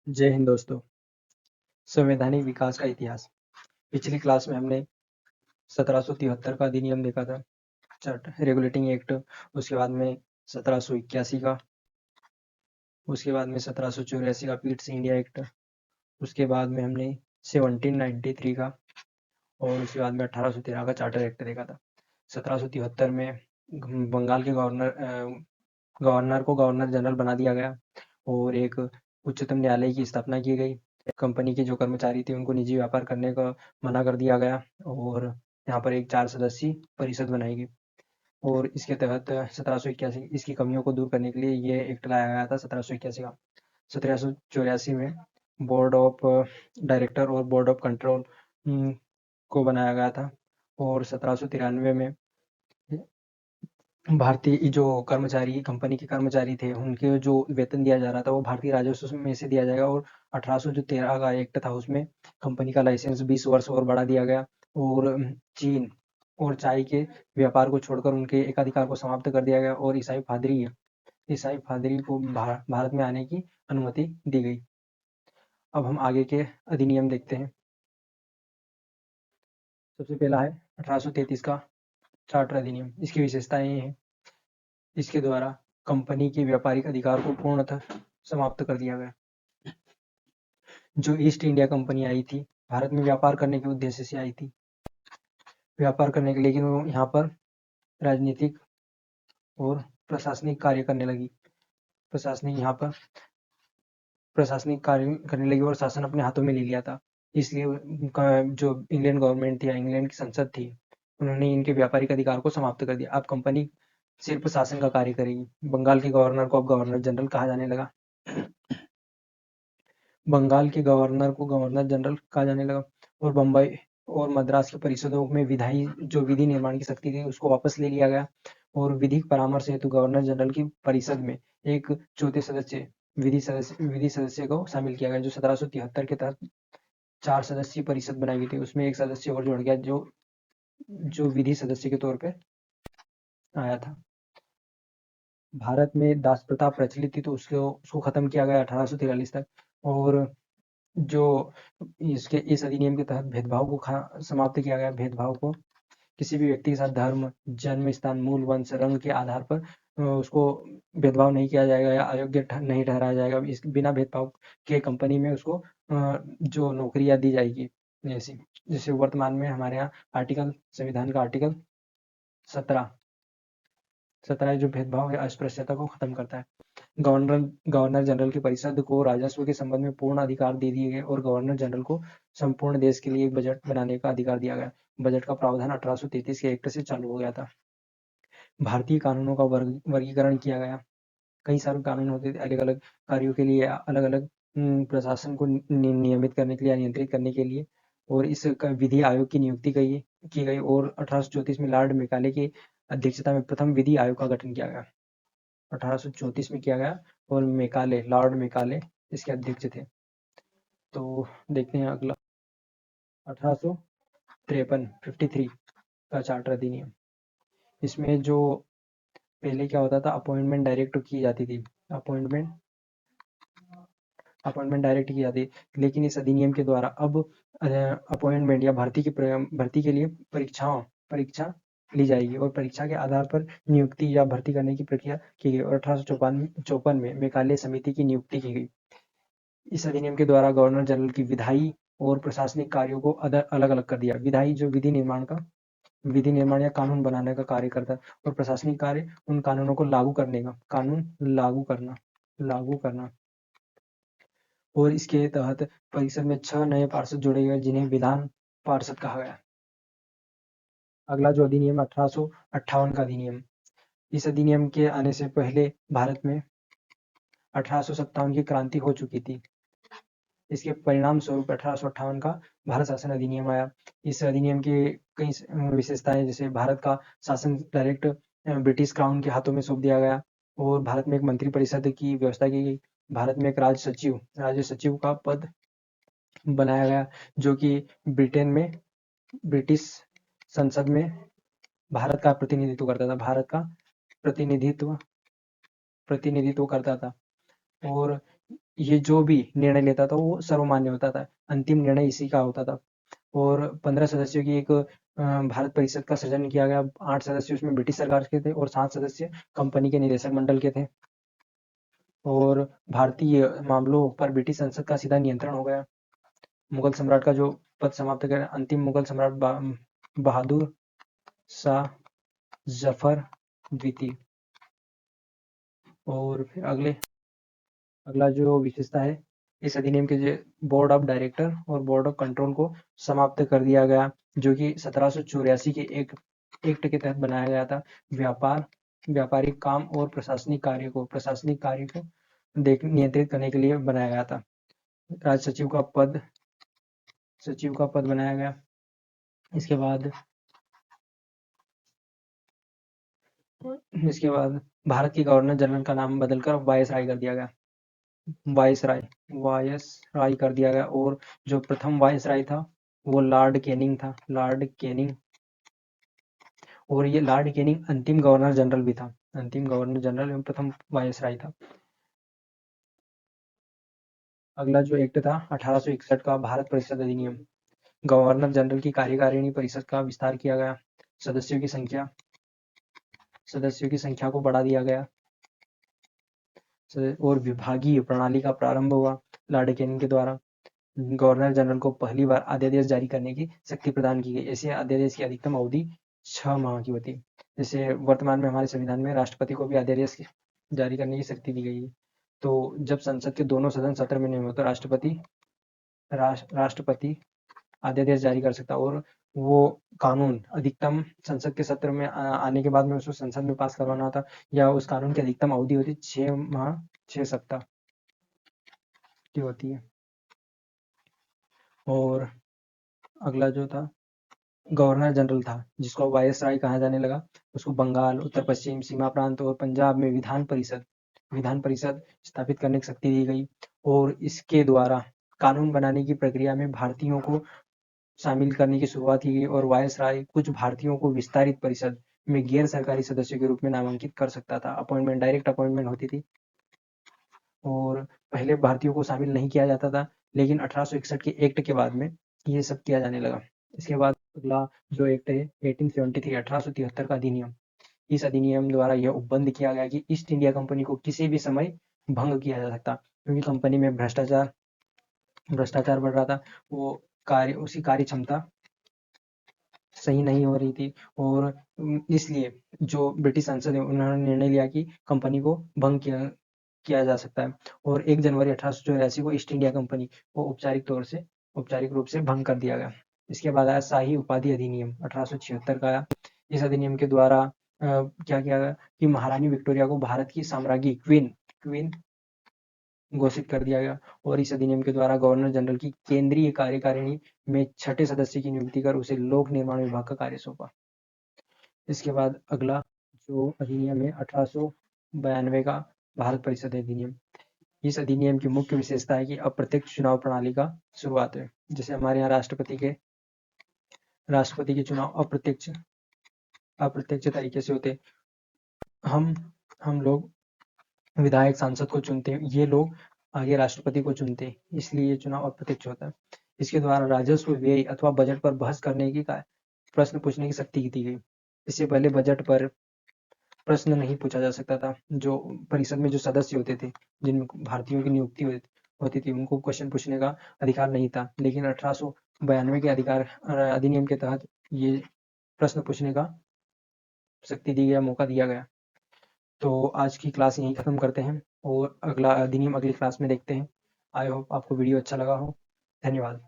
जय हिंद दोस्तों। संवैधानिक विकास का इतिहास। पिछली क्लास में हमने 1773 का अधिनियम देखा था, चट रेगुलेटिंग एक्ट। उसके बाद में 1781 का, उसके बाद में 1784 का पीट्स इंडिया एक्ट। उसके बाद में हमने 1793 का, और उसके बाद में 1813 का चार्टर एक्ट देखा था। 1773 में बंगाल के गवर्नर को गवर्नर जनरल बना दिया गया और एक उच्चतम न्यायालय की स्थापना की गई। कंपनी के जो कर्मचारी थे उनको निजी व्यापार करने का मना कर दिया गया और यहाँ पर एक 4 सदस्यीय परिषद बनाई गई। और इसके तहत 1781 इसकी कमियों को दूर करने के लिए ये एक्ट लाया गया था 1781 का। 1784 में बोर्ड ऑफ डायरेक्टर और बोर्ड ऑफ कंट्रोल को बनाया गया था। और 1793 में भारतीय जो कर्मचारी कंपनी के कर्मचारी थे उनके जो वेतन दिया जा रहा था वो भारतीय राजस्व में से दिया जाएगा। और 1813 का एक्ट था, उसमें कंपनी का लाइसेंस 20 वर्ष और बढ़ा दिया गया। और चीन और चाय के व्यापार को छोड़कर उनके एकाधिकार को समाप्त कर दिया गया और ईसाई पादरी को भारत में आने की अनुमति दी गई। अब हम आगे के अधिनियम देखते हैं। सबसे पहला है 1833 का चार्टर अधिनियम। इसकी विशेषताएं ये हैं, इसके द्वारा कंपनी के व्यापारिक अधिकार को पूर्णतः समाप्त कर दिया गया। जो ईस्ट इंडिया कंपनी आई थी, भारत में व्यापार करने के उद्देश्य से आई थी, व्यापार करने के, लेकिन वो यहाँ पर राजनीतिक और प्रशासनिक कार्य करने लगी। यहाँ पर प्रशासनिक कार्य करने लगी और शासन अपने हाथों में ले लिया था। इसलिए उनका जो इंग्लैंड गवर्नमेंट थी या इंग्लैंड की संसद थी, उन्होंने इनके व्यापारिक अधिकार को समाप्त कर दिया। अब कंपनी सिर्फ शासन का कार्य करेगी। बंगाल के गवर्नर को अब गवर्नर जनरल कहा जाने लगा। बंगाल के गवर्नर को गवर्नर जनरल कहा जाने लगा। और बम्बई और मद्रास की परिषदों में विधि निर्माण की शक्ति थी उसको वापस ले लिया गया। और विधिक परामर्श हेतु गवर्नर जनरल की परिषद में एक चौथे सदस्य विधि सदस्य को शामिल किया गया। जो 1773 के तहत 4 सदस्यीय परिषद बनाई गई थी, उसमें एक सदस्य और जोड़ गया जो विधि सदस्य के तौर पे आया था। भारत में दास प्रथा प्रचलित थी तो उसको खत्म किया गया 1843 तक। और जो इस अधिनियम के तहत भेदभाव को समाप्त किया गया। भेदभाव को किसी भी व्यक्ति के साथ धर्म, जन्म स्थान, मूल, वंश, रंग के आधार पर उसको भेदभाव नहीं किया जाएगा या अयोग्य नहीं ठहराया जाएगा। इस बिना भेदभाव के कंपनी में उसको जो नौकरियां दी जाएगी, जैसे वर्तमान में हमारे यहाँ संविधान का आर्टिकल 17 जो भेदभाव या अस्पृश्यता को खत्म करता है। गवर्नर जनरल की परिषद को राजस्व के संबंध में पूर्ण अधिकार दे दिए गए और गवर्नर जनरल को संपूर्ण देश के लिए एक बजट बनाने का अधिकार दिया गया। बजट का प्रावधान 1833 के एक्ट से चालू हो गया था। भारतीय कानूनों का वर्गीकरण किया गया। कई सारे कानून होते थे अलग अलग कार्यों के लिए, अलग अलग प्रशासन को नियमित करने के लिए, नियंत्रित करने के लिए। और इस विधि आयोग की नियुक्ति की गई और 1834 में लॉर्ड मेकाले की अध्यक्षता में प्रथम विधि आयोग का गठन किया गया। 1834 में किया गया और लॉर्ड मेकाले इसके अध्यक्ष थे। तो देखते हैं अगला 1853 53 का चार्टर अधिनियम। इसमें जो पहले क्या होता था, अपॉइंटमेंट डायरेक्ट की जाती थी। अपॉइंटमेंट डायरेक्ट की जाती, लेकिन इस अधिनियम के द्वारा अब अपॉइंटमेंट या भर्ती के लिए परीक्षा ली जाएगी और परीक्षा के आधार पर नियुक्ति या भर्ती करने की प्रक्रिया की गई। और 1854 में मेकाले समिति की नियुक्ति की गई। इस अधिनियम के द्वारा गवर्नर जनरल की विधायी और प्रशासनिक कार्यों को अलग अलग कर दिया। विधायी जो विधि निर्माण या कानून बनाने का कार्य करता है, और प्रशासनिक कार्य उन कानूनों को लागू करना। और इसके तहत परिषद में 6 नए पार्षद जोड़े गए जिन्हें विधान पार्षद कहा गया। अगला जो अधिनियम 1858 का अधिनियम। इस अधिनियम के आने से पहले भारत में 1857 की क्रांति हो चुकी थी। इसके परिणाम स्वरूप 1858 का भारत शासन अधिनियम आया। इस अधिनियम की कई विशेषताएं, जैसे भारत का शासन डायरेक्ट ब्रिटिश क्राउन के हाथों में सौंप दिया गया और भारत में एक मंत्री परिषद की व्यवस्था की गई। भारत में एक राज्य सचिव का पद बनाया गया, जो कि ब्रिटेन में ब्रिटिश संसद में भारत का प्रतिनिधित्व करता था। और ये जो भी निर्णय लेता था वो सर्वमान्य होता था, अंतिम निर्णय इसी का होता था। और 15 सदस्यों की एक भारत परिषद का सृजन किया गया। 8 सदस्य उसमें ब्रिटिश सरकार के थे और 7 सदस्य कंपनी के निदेशक मंडल के थे। और भारतीय मामलों पर ब्रिटिश संसद का सीधा नियंत्रण हो गया। मुगल सम्राट का जो पद समाप्त कर अंतिम मुगल सम्राट बहादुर शाह जफर द्वितीय। और फिर अगला जो विशेषता है, इस अधिनियम के जो बोर्ड ऑफ डायरेक्टर और बोर्ड ऑफ कंट्रोल को समाप्त कर दिया गया, जो कि 1784 के एक एक्ट के तहत बनाया गया था। व्यापारिक काम और प्रशासनिक कार्य को नियंत्रित करने के लिए बनाया गया था। राज सचिव का पद बनाया गया। इसके बाद भारत के गवर्नर जनरल का नाम बदलकर वायसराय कर दिया गया। वायसराय कर दिया गया। और जो प्रथम वायसराय था वो लॉर्ड कैनिंग था। और ये लॉर्ड कैनिंग अंतिम गवर्नर जनरल भी था। अंतिम गवर्नर जनरल एवं प्रथम वायसराय था। अगला जो एक्ट था 1861 का भारत परिषद अधिनियम। गवर्नर जनरल की कार्यकारिणी परिषद का विस्तार किया गया। सदस्यों की संख्या को बढ़ा दिया गया और विभागीय प्रणाली का प्रारंभ हुआ लॉर्ड कैनिंग के द्वारा। गवर्नर जनरल को पहली बार अध्यादेश जारी करने की शक्ति प्रदान की गई। ऐसे अध्यादेश की अधिकतम अवधि 6 माह की होती है। जैसे वर्तमान में हमारे संविधान में राष्ट्रपति को भी अध्यादेश जारी करने की शक्ति दी गई है। तो जब संसद के दोनों सदन सत्र में नहीं हो तो राष्ट्रपति अध्यादेश जारी कर सकता। और वो कानून अधिकतम संसद के सत्र में आने के बाद में उसको संसद में पास करवाना होता, या उस कानून की अधिकतम अवधि होती 6 माह 6 सप्ताह की होती है। और अगला जो था गवर्नर जनरल था, जिसको वायसराय कहा जाने लगा, उसको बंगाल, उत्तर पश्चिम सीमा प्रांत और पंजाब में विधान परिषद स्थापित करने की शक्ति दी गई। और इसके द्वारा कानून बनाने की प्रक्रिया में भारतीयों को शामिल करने की शुरुआत की गई। और वायसराय कुछ भारतीयों को विस्तारित परिषद में गैर सरकारी सदस्यों के रूप में नामांकित कर सकता था। डायरेक्ट अपॉइंटमेंट होती थी। और पहले भारतीयों को शामिल नहीं किया जाता था, लेकिन 1861 के एक्ट के बाद में ये सब किया जाने लगा। इसके बाद अगला जो एक्ट है 1873 का अधिनियम। इस अधिनियम द्वारा यह उपबंध किया गया कि ईस्ट इंडिया कंपनी को किसी भी समय भंग किया जा सकता, क्योंकि कंपनी में भ्रष्टाचार बढ़ रहा था। वो उसकी कार्य क्षमता सही नहीं हो रही थी। और इसलिए जो ब्रिटिश संसद है उन्होंने निर्णय लिया कि कंपनी को भंग किया जा सकता है। और 1 जनवरी 1884 को ईस्ट इंडिया कंपनी को औपचारिक रूप से भंग कर दिया गया। इसके बाद आया शाही उपाधि अधिनियम 1876 का आया। इस अधिनियम के द्वारा क्या किया गया कि महारानी विक्टोरिया को भारत की साम्राज्ञी क्वीन घोषित कर दिया गया। और इस अधिनियम के द्वारा गवर्नर जनरल की केंद्रीय कार्यकारिणी में 6ठे सदस्य की नियुक्ति कर उसे लोक निर्माण विभाग का कार्य सौंपा। इसके बाद अगला जो अधिनियम है 1892 का भारत परिषद अधिनियम। इस अधिनियम की मुख्य विशेषता है कि अप्रत्यक्ष चुनाव प्रणाली का शुरुआत है। जैसे हमारे यहाँ राष्ट्रपति के चुनाव अप्रत्यक्ष तरीके से होते। हम लोग विधायक सांसद को चुनते हैं, ये लोग आगे राष्ट्रपति को चुनते हैं, इसलिए ये चुनाव अप्रत्यक्ष होता है। इसके द्वारा राजस्व व्यय अथवा बजट पर बहस करने की प्रश्न पूछने की शक्ति दी गई। इससे पहले बजट पर प्रश्न नहीं पूछा जा सकता था। जो परिषद में जो सदस्य होते थे, जिन भारतीयों की नियुक्ति होती थी, उनको क्वेश्चन पूछने का अधिकार नहीं था। लेकिन 1892 के अधिनियम के तहत ये प्रश्न पूछने का शक्ति दी गया, मौका दिया गया। तो आज की क्लास यहीं खत्म करते हैं और अगला अधिनियम अगली क्लास में देखते हैं। आई होप आपको वीडियो अच्छा लगा हो। धन्यवाद।